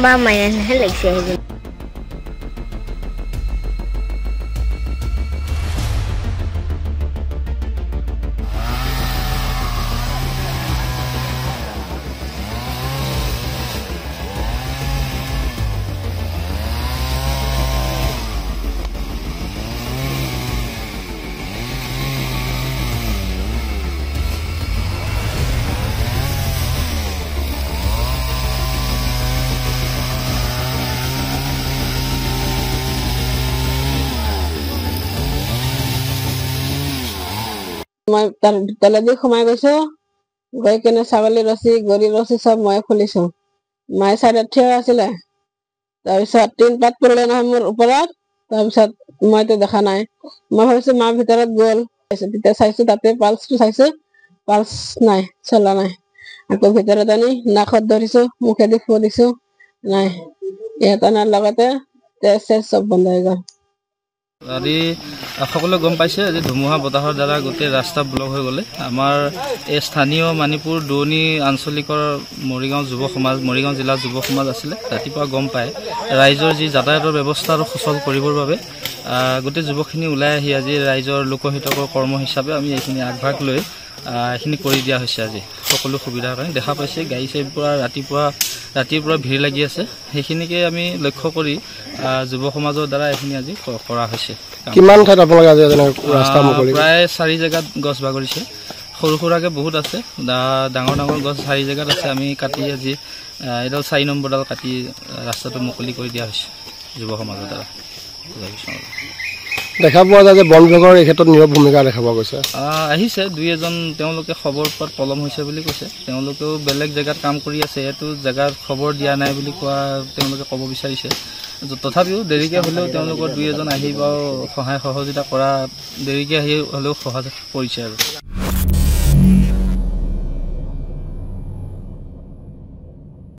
বা মাইনাসহে লাগিছে সেইজন মই তাৰ ভিতৰলৈ সোমাই গৈছো গৈ কেনে ছাগলী ৰছী গৰি ৰছী চব মই খুলিছো মায়ে চাইডত থিয় আছিলে তাৰপিছত টিন পাত পৰিলে নহয় মোৰ ওপৰত তাৰপিছত মইতো দেখা নাই মই ভাবিছো মা ভিতৰত গ'ল তেতিয়া চাইছো তাতে পালচটো চাইছো পালচ নাই চলা নাই আকৌ ভিতৰত আনি নাকত ধৰিছো মুখেদি ফুৰিছো নাই ইয়াত অনাৰ লগতে তেজ চব বন্ধ হৈ গ'ল আজি সকলোৱে গম পাইছে যে ধুমুহা বতাহৰ দ্বাৰা গোটেই ৰাস্তা ব্লক হৈ গ'লে আমাৰ এই স্থানীয় মানিপুৰ দৌনী আঞ্চলিকৰ মৰিগাঁও যুৱ সমাজ মৰিগাঁও জিলা যুৱ সমাজ আছিলে ৰাতিপুৱা গম পায় ৰাইজৰ যি যাতায়াতৰ ব্যৱস্থা আৰু সুচল কৰিবৰ বাবে গোটেই যুৱকখিনি ওলাই আহি আজি ৰাইজৰ লোকহিতকৰ কৰ্ম হিচাপে আমি এইখিনি আগভাগ লৈ এইখিনি কৰি দিয়া হৈছে আজি সকলো সুবিধাৰ কাৰণে দেখা পাইছে গাড়ী চাড়ীৰ পৰা ৰাতিৰ পৰা ভিৰ লাগি আছে সেইখিনিকে আমি লক্ষ্য কৰি যুৱ সমাজৰ দ্বাৰা এইখিনি আজি কৰা হৈছে কিমান ঠাইত আপোনালোকে আজি ৰাস্তা মুকলি প্ৰায় 4 জেগাত গছ বাগৰিছে সৰু সৰুকে বহুত আছে ডাঙৰ ডাঙৰ গছ 4 জেগাত আছে আমি কাটি আজি এডাল 4 নম্বৰডাল কাটি ৰাস্তাটো মুকলি কৰি দিয়া হৈছে যুৱ সমাজৰ দ্বাৰা দেখা পোৱা যায় যে বন বিভাগৰ এই ক্ষেত্ৰত নিৰৱ ভূমিকা দেখা পোৱা গৈছে আহিছে দুই এজন তেওঁলোকে খবৰ পোৱাত পলম হৈছে বুলি কৈছে তেওঁলোকেও বেলেগ জেগাত কাম কৰি আছে এইটো জেগাত খবৰ দিয়া নাই বুলি কোৱা তেওঁলোকে ক'ব বিচাৰিছে তথাপিও দেৰিকে হ'লেও তেওঁলোকৰ দুই এজন আহি বা সহায় সহযোগিতা কৰা দেৰিকে আহি হ'লেও সহায় কৰিছে আৰু